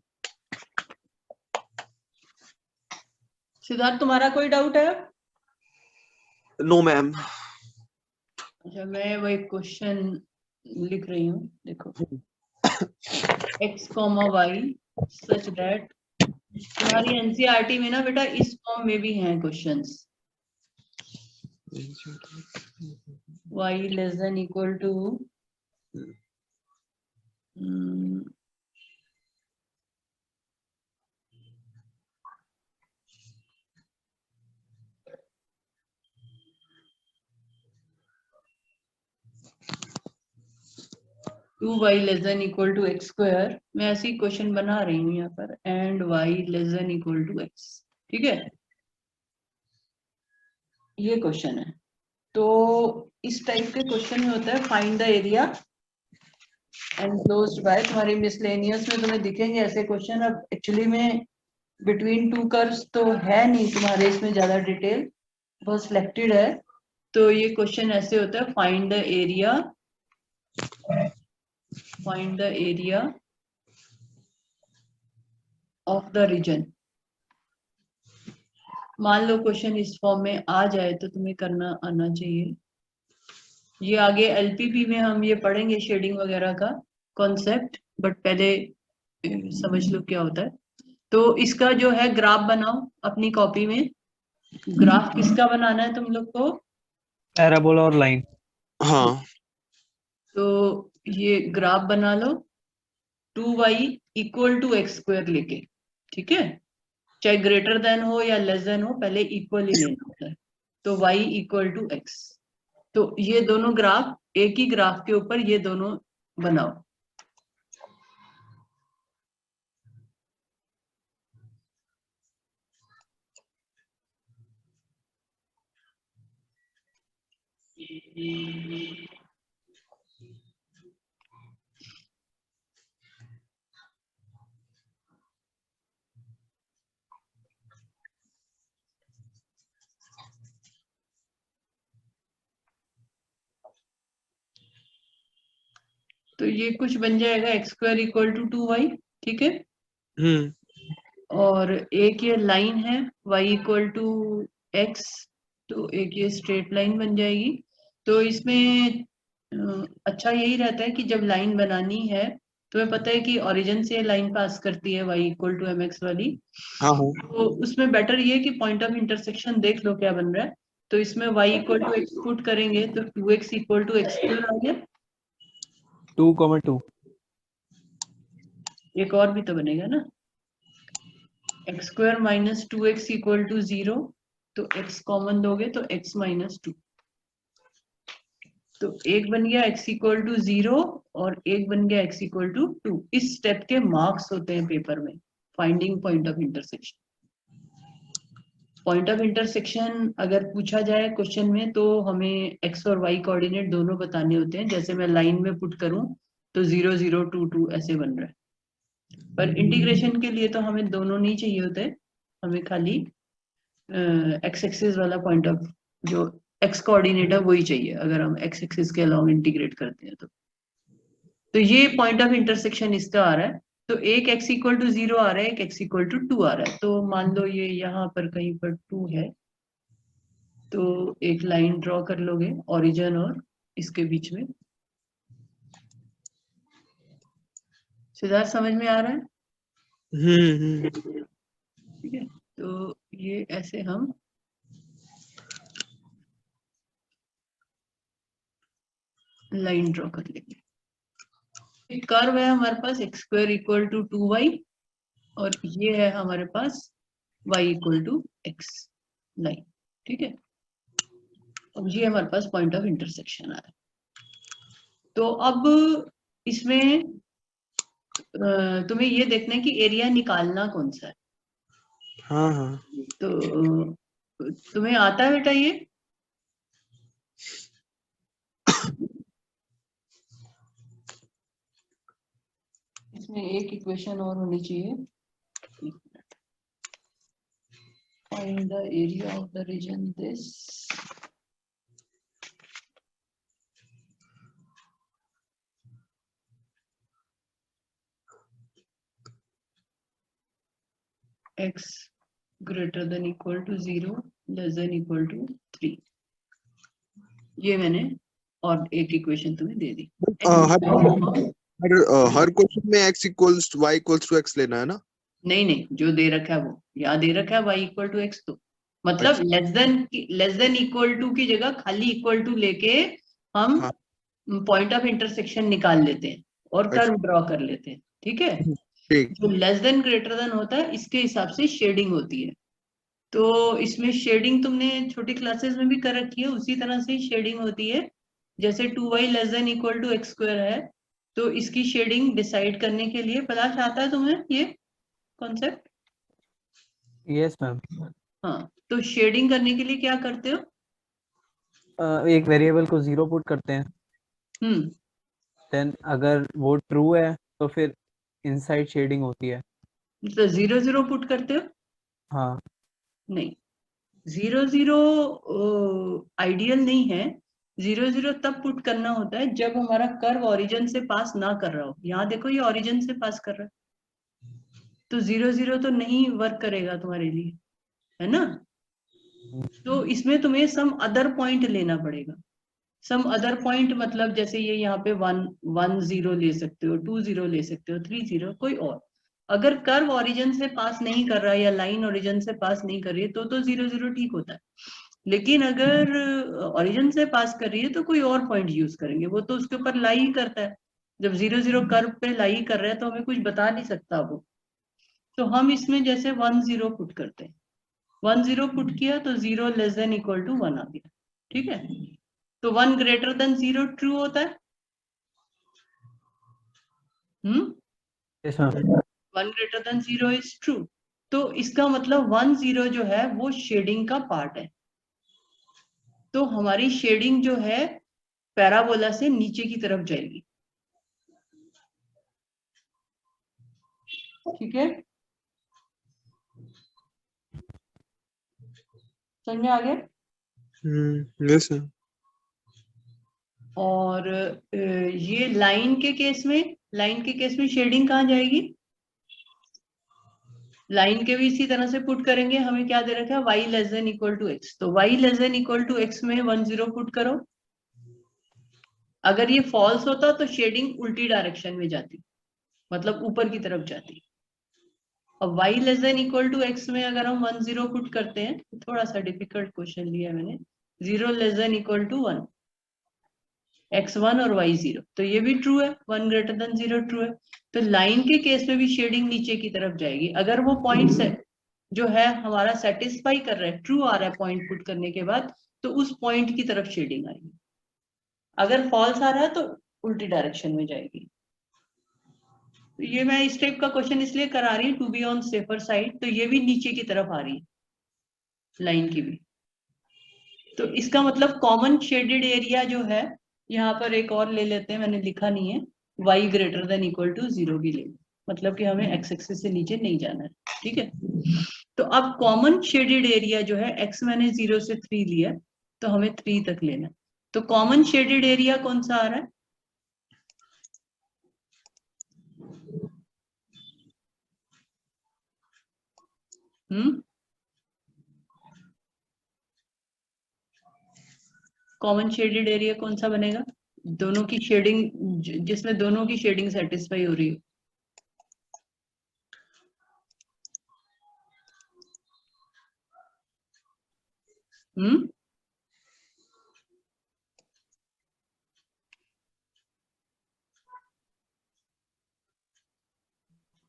सिद्धार्थ तुम्हारा कोई डाउट है? No ma'am. अच्छा मैं वही क्वेश्चन लिख रही हूँ, देखो x, y सच दैट, तुम्हारी एनसीईआरटी में ना बेटा इस फॉर्म में भी हैं questions, y less than equal to two y less than equal to x square, मैं ऐसी क्वेश्चन बना रही हूँ यहाँ पर, and y less than equal to x। ठीक है, ये क्वेश्चन है। तो इस टाइप के क्वेश्चन में होता है find the area enclosed bye, तुम्हारे मिसलेनियस में तुम्हें दिखेंगे ऐसे क्वेश्चन। अब एक्चुअली में बिटवीन टू कर्व्स तो है नहीं तुम्हारे इसमें ज्यादा डिटेल, बहुत सिलेक्टेड है। तो ये क्वेश्चन ऐसे होता है find the area of the region. मान लो क्वेश्चन इस फॉर्म में आ जाए तो तुम्हें करना आना चाहिए, ये आगे एलपीपी में हम ये पढ़ेंगे शेडिंग वगैरह का कॉन्सेप्ट, बट पहले समझ लो क्या होता है। तो इसका जो है ग्राफ बनाओ अपनी कॉपी में। ग्राफ किसका बनाना है तुम लोग को? पैराबोला और लाइन। हाँ तो ये ग्राफ बना लो 2y equal to x square लेके, ठीक है, चाहे ग्रेटर देन हो या लेस देन हो, पहले इक्वल ही लेना होता है। तो y इक्वल टू एक्स, तो ये दोनों ग्राफ एक ही ग्राफ के ऊपर ये दोनों बनाओ। तो ये कुछ बन जाएगा x square equal to 2y, ठीक है। और एक ये लाइन है y इक्वल टू एक्स, तो एक ये स्ट्रेट लाइन बन जाएगी। तो इसमें अच्छा यही रहता है कि जब लाइन बनानी है तुम्हें पता है कि ओरिजिन से लाइन पास करती है y इक्वल टू mx वाली, हाँ तो उसमें बेटर ये है कि पॉइंट ऑफ इंटरसेक्शन देख लो क्या बन रहा है। तो इसमें y equal to x put करेंगे तो 2x equal to x square आ गया। 2,2 एक और भी तो बनेगा ना, x square minus 2x equal to 0, तो x कॉमन दोगे तो x माइनस 2, तो एक बन गया x इक्वल टू 0 और एक बन गया x इक्वल टू 2। इस स्टेप के मार्क्स होते हैं पेपर में, finding point of intersection. Point of intersection अगर पूछा जाए क्वेश्चन में तो हमें x और y कोऑर्डिनेट दोनों बताने होते हैं। जैसे मैं लाइन में पुट करूं तो 0 0 2 2 ऐसे बन रहा है, पर इंटीग्रेशन के लिए तो हमें दोनों नहीं चाहिए होते, हमें खाली एक्स एक्सिस वाला पॉइंट ऑफ जो एक्स कोऑर्डिनेट है वही चाहिए अगर हम एक्स एक्सिस के अलावा इंटीग्रेट करते हैं तो। तो ये पॉइंट ऑफ इंटरसेक्शन इसका आ रहा है। तो एक x इक्वल टू 0 आ रहा है, एक x इक्वल टू 2 आ रहा है। तो मान लो ये यहाँ पर कहीं पर 2 है, तो एक लाइन ड्रॉ कर लोगे ओरिजिन और इसके बीच में। सिद्धार्थ समझ में आ रहा है? ठीक है, तो ये ऐसे हम लाइन ड्रॉ कर लेंगे। एक कर्व है हमारे पास x square equal to 2y, और ये है हमारे पास y equal to x line. ठीक है, अब ये हमारे पास पॉइंट ऑफ इंटरसेक्शन आ रहा है। तो अब इसमें तुम्हें ये देखना है कि एरिया निकालना कौन सा है। हाँ हाँ। तो तुम्हें आता है बेटा ये? इसमें एक इक्वेशन और होनी चाहिए। Find the area of the region this x greater than equal to 0 less than equal to 3। ये मैंने और एक इक्वेशन तुम्हें दे दी। हर क्वेश्चन में x equals y equals to x लेना है ना? नहीं, जो दे रखा है वो यहाँ दे रखा है y इक्वल टू x। तो मतलब लेस देन इक्वल टू की जगह खाली इक्वल टू लेके हम पॉइंट ऑफ इंटरसेक्शन निकाल लेते हैं और कर्व ड्रॉ कर लेते हैं। ठीक है, जो लेस देन ग्रेटर देन होता है इसके हिसाब से शेडिंग होती है। तो इसमें शेडिंग तुमने छोटी क्लासेस में भी कर रखी है, उसी तरह से शेडिंग होती है। जैसे 2y less than equal to x square है, तो इसकी शेडिंग डिसाइड करने के लिए पलाश आता है तुम्हें ये कॉन्सेप्ट? Yes ma'am. हाँ, तो शेडिंग करने के लिए क्या करते हो? एक वेरिएबल को 0 पुट करते हैं। देन अगर वो ट्रू है तो फिर इनसाइड शेडिंग होती है। तो 0 0 पुट करते हो? हाँ। नहीं, 0 0 आइडियल नहीं है। 0 0 तब पुट करना होता है जब हमारा कर्व ओरिजिन से पास ना कर रहा हो। यहाँ देखो ये ओरिजिन से पास कर रहा है, तो 0 0 तो नहीं वर्क करेगा तुम्हारे लिए, है ना? तो इसमें तुम्हें सम अदर पॉइंट लेना पड़ेगा। सम अदर पॉइंट मतलब जैसे ये यहाँ पे 1 1 0 ले सकते हो, 2 0 ले सकते हो, 3 0 कोई और। अगर कर्व ओरिजिन से पास नहीं कर रहा है या लाइन ओरिजिन से पास नहीं कर रही है तो 0 0 ठीक होता है। लेकिन अगर ओरिजिन से पास कर रही है तो कोई और पॉइंट यूज करेंगे, वो तो उसके ऊपर लाई करता है। जब 0 0 कर्व पे लाई कर रहा है तो हमें कुछ बता नहीं सकता वो। तो हम इसमें जैसे 1 0 पुट करते हैं, 1 0 पुट किया तो 0 लेस देन इक्वल टू 1 आ गया। ठीक है, तो 1 ग्रेटर देन 0 ट्रू होता है। 1 ग्रेटर देन 0 इज ट्रू। तो इसका मतलब 1 0 जो है वो शेडिंग का पार्ट है। तो हमारी शेडिंग जो है पैराबोला से नीचे की तरफ जाएगी। ठीक है, समझ में आ गया? Yes sir. और ये लाइन के केस में शेडिंग कहाँ जाएगी? लाइन के भी इसी तरह से पुट करेंगे। हमें क्या दे रखा है? y less than equal to x। तो y less than equal to x में 1 0 पुट करो। अगर ये फॉल्स होता तो शेडिंग उल्टी डायरेक्शन में जाती, मतलब ऊपर की तरफ जाती। अब y less than equal to x में अगर हम 1 0 पुट करते हैं, तो थोड़ा सा डिफिकल्ट क्वेश्चन लिया मैंने। 0 less than equal to 1, x1 और y0, तो ये भी ट्रू है। 1 ग्रेटर देन 0 ट्रू है। तो लाइन के केस में भी शेडिंग नीचे की तरफ जाएगी। अगर वो पॉइंट से जो है हमारा सेटिस्फाई कर रहा है, ट्रू आ रहा है पॉइंट पुट करने के बाद, तो उस पॉइंट की तरफ शेडिंग आएगी। अगर फॉल्स आ रहा है तो उल्टी डायरेक्शन में जाएगी। तो ये मैं इस टाइप का क्वेश्चन इसलिए करा रही हूँ to be on safer side. तो ये भी नीचे की तरफ आ रही है लाइन की भी। तो इसका मतलब कॉमन शेडेड एरिया जो है, यहाँ पर एक और ले लेते हैं, मैंने लिखा नहीं है, y greater than equal to 0 भी ले, मतलब कि हमें x एक्सिस से नीचे नहीं जाना है। ठीक है, तो अब कॉमन शेडेड एरिया जो है, x मैंने 0 से 3 लिया, तो हमें 3 तक लेना है। तो कॉमन शेडेड एरिया कौन सा आ रहा है? कॉमन शेडेड एरिया कौन सा बनेगा? दोनों की शेडिंग, जिसमें दोनों की शेडिंग सेटिस्फाई हो रही हो।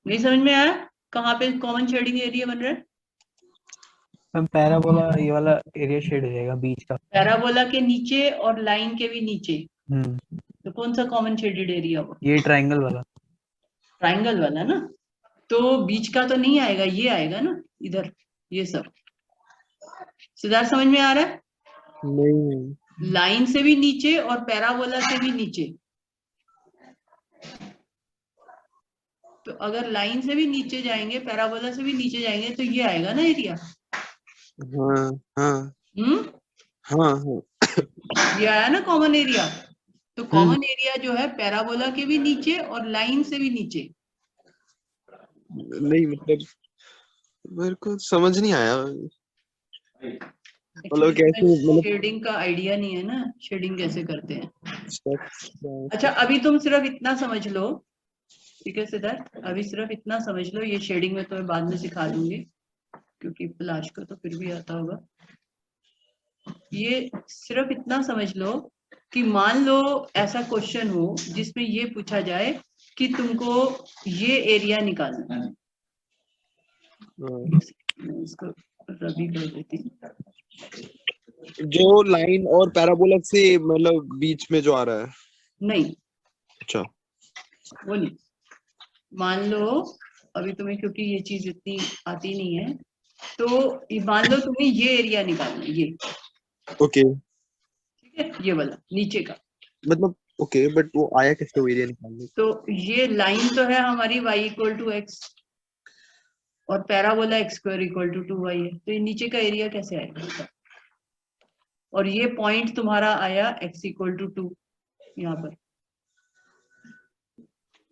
नहीं समझ में आया कहाँ पे कॉमन शेडिंग एरिया बन रहा है? हम पैराबोला, ये वाला एरिया शेड हो जाएगा बीच का। पैराबोला के नीचे और लाइन के भी नीचे। तो कौन सा कॉमन शेडेड एरिया होगा? ये ट्रायंगल वाला। ट्रायंगल वाला ना, तो बीच का तो नहीं आएगा, ये आएगा ना इधर, ये सब। सिद्धार्थ समझ में आ रहा है? नहीं। लाइन से भी नीचे और पैराबोला से भी नीचे। तो अगर लाइन से भी नीचे जाएंगे, पैराबोला से भी नीचे जाएंगे, तो ये आएगा ना एरिया। हाँ हाँ हाँ हाँ, ये आया ना कॉमन एरिया। तो कॉमन एरिया जो है पैराबोला के भी नीचे और लाइन से भी नीचे। नहीं मतलब मेरे को समझ नहीं आया। मतलब कैसे, मतलब शेडिंग का आइडिया नहीं है ना, शेडिंग कैसे करते हैं। अच्छा अभी तुम सिर्फ इतना समझ लो, ठीक है सिद्धार्थ, अभी सिर्फ इतना समझ लो, ये शेडिंग में तुम्हें बाद में सिखा दूंगी क्योंकि पलाश को तो फिर भी आता होगा। ये सिर्फ इतना समझ लो कि मान लो ऐसा क्वेश्चन हो जिसमें ये पूछा जाए कि तुमको ये एरिया निकालना है। इसको रबी कर देती हूँ। जो लाइन और पैराबोला से मतलब बीच में जो आ रहा है। नहीं, अच्छा वो नहीं। मान लो अभी तुम्हें, क्योंकि ये चीज इतनी आती नहीं है, तो मान लो तुम्हें ये एरिया निकालना है, ये ओके, ठीक है, ये वाला नीचे का। मतलब ओके, बट वो आया कैसे वो एरिया निकालने? तो ये लाइन तो है हमारी y इक्वल टू एक्स और parabola x square equal to 2y है, तो ये नीचे का एरिया कैसे आएगा? और ये पॉइंट तुम्हारा आया x इक्वल टू 2 यहाँ पर।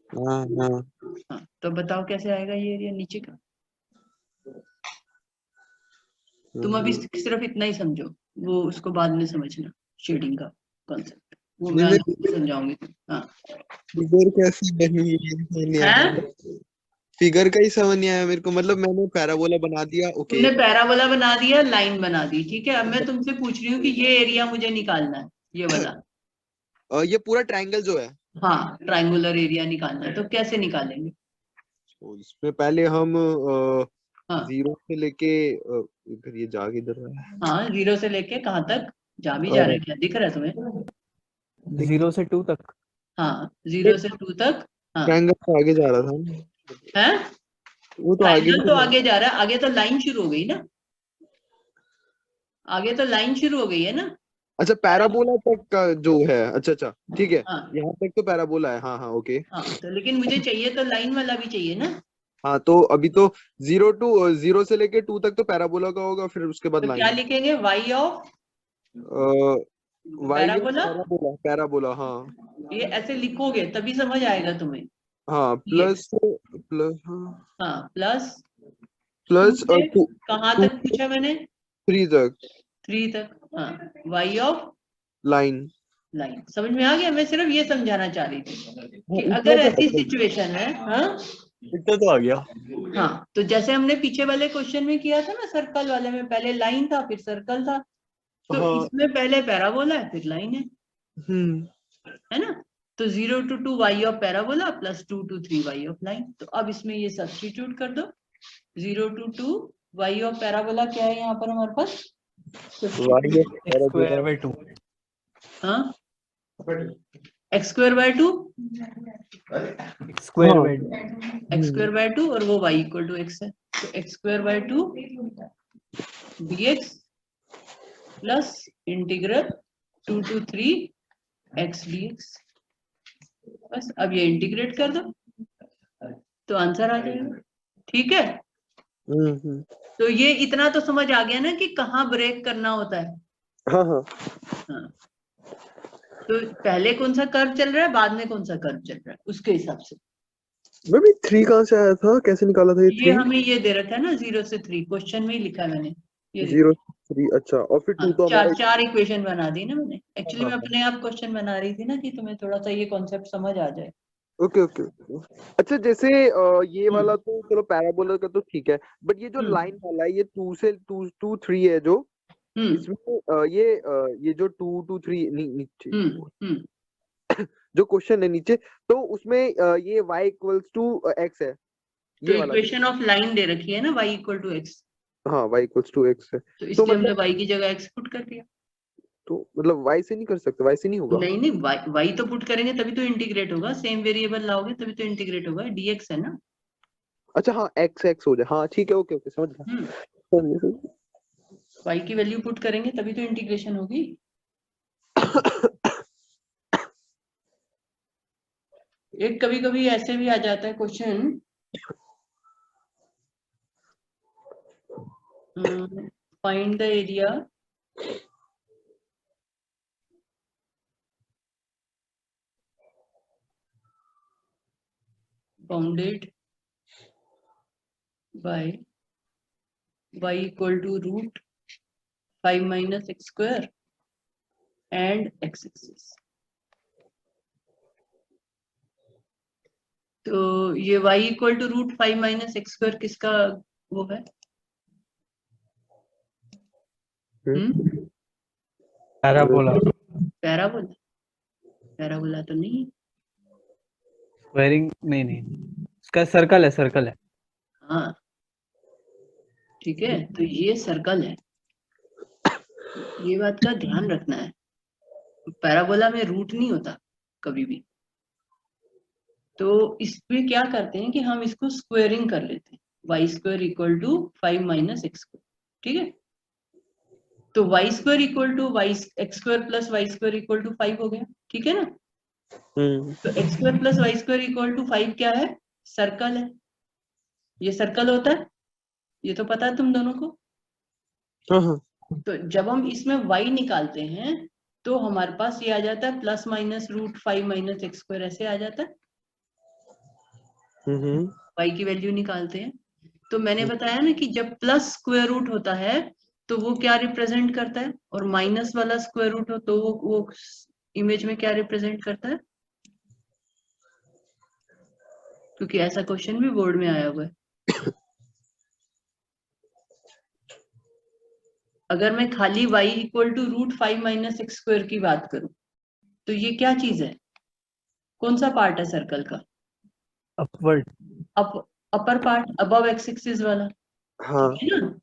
हाँ, तो बताओ कैसे आएगा ये एरिया नीचे का? तुम अभी सिर्फ इतना ही समझो, वो उसको बाद में समझना, शेडिंग का कॉन्सेप्ट वो मैं समझाऊंगी। हाँ, फिगर कैसे बनी? फिगर का ही समझ नहीं आया मेरे को। मतलब मैंने पैराबोला बना दिया, ओके, तुमने पैराबोला बना दिया, लाइन बना दी, ठीक है। अब मैं तुमसे पूछ रही हूँ कि ये एरिया मुझे निकालना है, ये वाला। ये पूरा ट्रायंगल जो है, हाँ, ट्रायंगुलर एरिया निकालना है, तो कैसे निकालेंगे? तो इसमें पहले हम हाँ, 0 से लेके इधर ये जा किधर रहा है? हाँ, 0 से लेके कहाँ तक जा भी जा रहा है, क्या दिख रहा है तुम्हें? 0 से 2 तक। हाँ, 0 से 2 तक। हाँ, ट्रायंगल तो आगे जा रहा था। है वो तो आगे ट्रायंगल तो आगे जा रहा है, आगे तो लाइन शुरू हो गई ना, आगे तो लाइन शुरू हो गई है ना। अच्छा, पैराबोला तक का जो है, अच्छा अच्छा ठीक है, हाँ, यहाँ तक तो पैराबोला है। हाँ हाँ ओके। हाँ, तो लेकिन मुझे चाहिए तो लाइन वाला भी चाहिए ना। हाँ, तो अभी तो 0 से लेके 2 तक तो पैराबोला का होगा, फिर उसके बाद तो क्या लाइन। लिखेंगे? y of parabola. Parabola, parabola, हाँ ये ऐसे लिखोगे तभी समझ आएगा तुम्हें। हाँ, प्लस प्लस, हाँ, प्लस प्लस कहाँ तक पूछा मैंने? 3 तक, 3 तक। हाँ, y ऑफ लाइन। लाइन। समझ में आ गया? मैं सिर्फ ये समझाना चाह रही थी कि अगर ऐसी सिचुएशन है, हाँ इतना तो आ गया। हाँ, तो जैसे हमने पीछे वाले क्वेश्चन में किया था ना, सर्कल वाले में पहले लाइन था फिर सर्कल था, तो हाँ। इसमें पहले पैराबोला है फिर लाइन है ना। तो 0 to 2 y of parabola plus 2 to 3 y of line. तो अब इसमें ये सब्स्टिट्यूट कर दो। 0 to 2 y ऑफ पैराबोला क्या है यहाँ पर हमारे पास? x square by 2। हाँ, x square by 2, x square by 2 और वो y इक्वल टू x है, तो x square by 2 dx plus integral 2 to 3 x dx। बस अब ये इंटीग्रेट कर दो तो आंसर आ जाएगा, ठीक है। तो ये इतना तो समझ आ गया ना कि कहाँ ब्रेक करना होता है। हाँ हाँ। हाँ, तो पहले कौन सा कर्व चल रहा है, बाद में कौन सा कर्व चल रहा है, उसके हिसाब से। मैं भी 3 कहाँ से आया था, कैसे निकाला था ये ये 3? हमें ये दे रखा है ना 0 से 3, क्वेश्चन में ही लिखा है मैंने, ये 0 3, अच्छा, और फिर 2 तो हमारा चार इक्वेशन बना दी ना मैंने, एक्चुअली हाँ मैं हाँ अपने आप क्वेश्चन बना रही थी ना कि तुम्हें थोड़ा सा ये कॉन्सेप्ट समझ आ जाए। Okay okay okay. अच्छा जैसे ये वाला तो चलो पैराबोला का तो ठीक है, बट ये जो लाइन वाला है ये 2 से 2 2 3 है जो इसमें ये जो 2 2 3 नीचे जो क्वेश्चन है नीचे, तो उसमें ये y इक्वल्स टू x है, तो ये वाला जो इक्वेशन ऑफ लाइन दे रखी है ना y इक्वल टू x, हाँ y इक्वल्स टू x है, तो तो इसलिए हमने मतलब y की जगह x पुट कर दिया। तो मतलब y से नहीं कर सकते, y से नहीं होगा? नहीं नहीं, y तो पुट करेंगे तभी तो इंटीग्रेट होगा, सेम वेरिएबल लाओगे तभी तो इंटीग्रेट होगा, dx है ना। अच्छा हाँ x x हो जाए, हाँ ठीक है, ओके ओके समझ गया। समझ y की वैल्यू पुट करेंगे तभी तो इंटीग्रेशन होगी। एक कभी कभी ऐसे भी आ जाता है question, find the area bounded by y equal to root 5 minus x square and x axis. तो ये y equal to root 5 minus x square किसका वो है? पैराबोला। पैराबोला, पैराबोला तो नहीं, स्क्वायरिंग नहीं नहीं, इसका सर्कल है, सर्कल है। हाँ ठीक है, तो ये सर्कल है, ये बात का ध्यान रखना है। पैराबोला में रूट नहीं होता कभी भी, तो इसमें क्या करते हैं कि हम इसको स्क्वायरिंग कर लेते हैं, y square equal to 5 minus x square, ठीक है। तो y square equal to y x square plus y square equal to 5 हो गया, ठीक है ना। तो x square plus y square equal to 5 क्या है? सर्कल है, ये सर्कल होता है, ये तो पता है तुम दोनों को। तो जब हम इसमें y निकालते हैं तो हमारे पास ये आ जाता है plus minus root 5 minus x square, ऐसे आ जाता है। y की वैल्यू निकालते हैं तो मैंने बताया ना कि जब प्लस स्क्वायर रूट होता है तो वो क्या रिप्रेजेंट करता है, और माइनस वाला स्क्वायर रूट हो तो वो इमेज में क्या रिप्रेजेंट करता है, क्योंकि ऐसा क्वेश्चन भी बोर्ड में आया हुआ है। अगर मैं खाली y equal to root 5 minus x square की बात करूं तो ये क्या चीज है, कौन सा पार्ट है सर्कल का? Upward, upper part, above x axis वाला, हाँ ठीक है ना।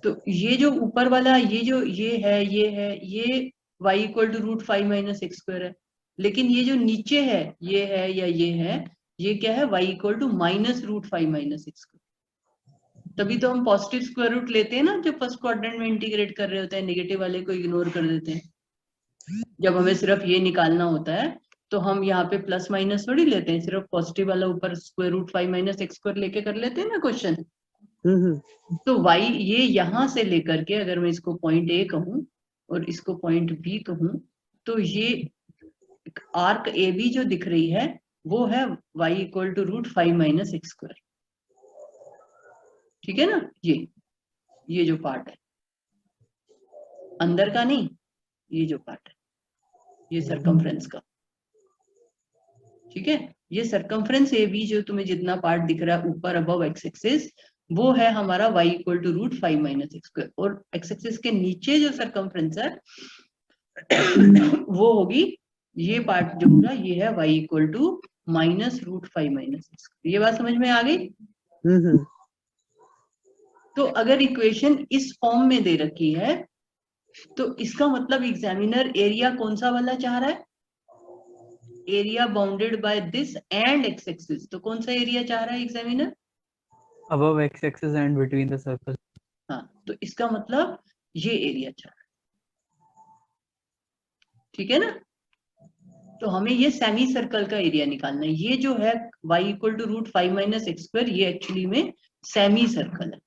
तो ये जो ऊपर वाला ये है ये y equal to root 5 minus x square है, लेकिन ये जो नीचे है ये है या ये क्या है, y equal to minus root 5 minus x square. तभी तो हम पॉजिटिव स्क्वायर रूट लेते हैं ना, जो फर्स्ट क्वाड्रेंट में इंटीग्रेट कर रहे होते हैं, नेगेटिव वाले को इग्नोर कर देते हैं। जब हमें सिर्फ ये निकालना होता है तो हम यहाँ पे प्लस माइनस थोड़ी लेते हैं, सिर्फ पॉजिटिव वाला ऊपर square root 5 minus x square लेके कर लेते हैं ना क्वेश्चन। तो y ये यहां से लेकर के अगर मैं इसको पॉइंट ए कहूं और इसको पॉइंट बी कहूं, तो ये आर्क ए बी जो दिख रही है वो है y equal to root 5 minus x square, ठीक है ना। ये जो पार्ट है अंदर का नहीं, ये जो पार्ट है ये सरकमफ्रेंस का, ठीक है। ये सरकमफ्रेंस ए बी जो तुम्हें जितना पार्ट दिख रहा है ऊपर अबव एक्स एक्सिस, वो है हमारा y equal to root 5 minus x square, और एक्स एक्सिस के नीचे जो सरकमफ्रेंस है वो होगी, ये पार्ट जो होगा ये है y equal to minus root 5 minus x. ये बात समझ में आ गई? तो अगर इक्वेशन इस फॉर्म में दे रखी है तो इसका मतलब एग्जामिनर एरिया कौन सा वाला चाह रहा है, area bounded by this and x axis. तो कौन सा एरिया चाह रहा है examiner? above x axis and between the circle। हाँ, तो इसका मतलब ये एरिया चाह रहा है, ठीक है ना। तो हमें ये सेमी सर्कल का एरिया निकालना है। ये जो है y equal to root 5 minus x square, ये एक्चुअली में सेमी सर्कल है,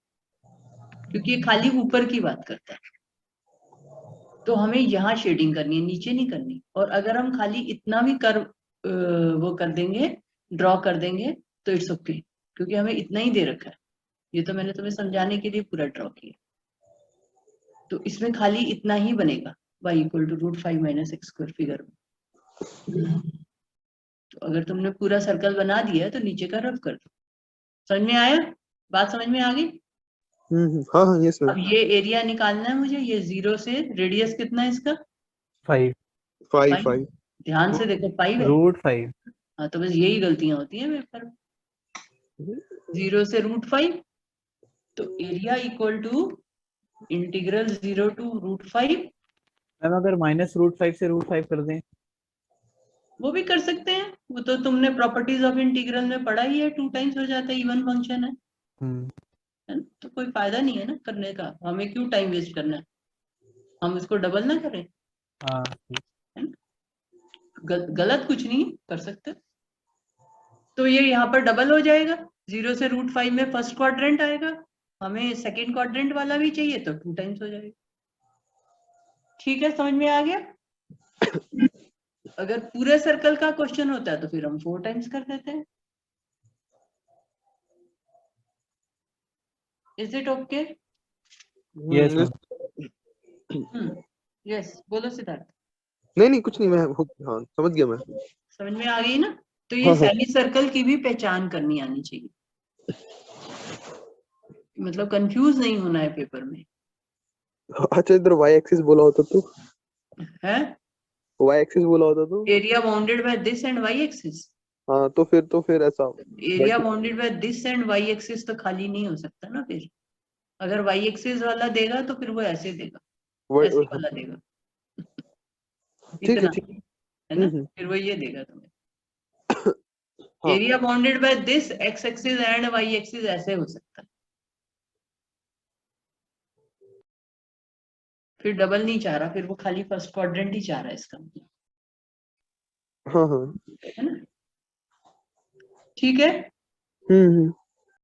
क्योंकि ये खाली ऊपर की बात करता है। तो हमें यहाँ शेडिंग करनी है, नीचे नहीं करनी। और अगर हम खाली इतना भी वो कर देंगे, ड्रॉ कर देंगे, तो इट्स ओके, क्योंकि हमें इतना ही दे रखा है। ये तो मैंने तुम्हें समझाने के लिए पूरा ड्रॉ किया। तो इसमें खाली इतना ही बनेगा, y equal to √5 minus x square figure में। तो अगर तुमने पूरा सर्कल बना दिया तो नीचे का रफ कर दो। समझ में आया? बात समझ में आ गई? हाँ हाँ यस अब ये एरिया निकालना है मुझे, ये 0 से रेडियस कितना है इसका? 5 5 ध्यान से देखो 5 है। √5। हाँ तो बस यही गलतियां होती हैं पेपर में, 0 से √5। तो area equal to integral 0 to √5। Ma'am अगर -√5 से √5 कर दें वो भी कर सकते हैं, वो तो तुमने प्रॉपर्टीज ऑफ इंटीग्रल में पढ़ा ही है, 2 टाइम्स हो जाता है, इवन फंक्शन है ना? तो कोई फायदा नहीं है ना करने का, हमें क्यों टाइम वेस्ट करना है, हम इसको डबल ना करें। हाँ है ना? गलत कुछ नहीं कर सकते। तो ये यहाँ पर डबल हो जाएगा, 0 से √5 में फर्स्ट क्वाड्रेंट आएगा, हमें सेकंड क्वाड्रेंट वाला भी चाहिए तो 2 टाइम्स हो जाएगा। ठीक है, समझ में आ गया? अगर पूरे सर्कल का क्वेश्चन होता है तो फिर हम 4 टाइम्स कर देते हैं। Is it okay? Yes yes, बोलो सिद्धार्थ। नहीं कुछ नहीं, मैं हाँ समझ गया मैं। समझ में आ गई ना? तो ये सेमी सर्कल की भी पहचान करनी आनी चाहिए, मतलब कंफ्यूज नहीं होना है पेपर में। अच्छा इधर y एक्सिस बोला होता तो, है y एक्सिस बोला होता तो, area bounded by this and y axis. हाँ तो फिर ऐसा area bounded by this and y axis तो खाली नहीं हो सकता ना। फिर अगर y एक्सिस वाला देगा तो फिर वो ऐसे देगा, ऐसे वाला देगा। ठीक इतना ठीक है ना, फिर वो ये देगा तुम्हें। Area bounded by this x axis and y axis ऐसे हो सकता है। फिर डबल नहीं चाह रहा, फिर वो खाली फर्स्ट क्वाड्रेंट ही चाह रहा है इसका मतलब। हाँ है ना? ठीक है।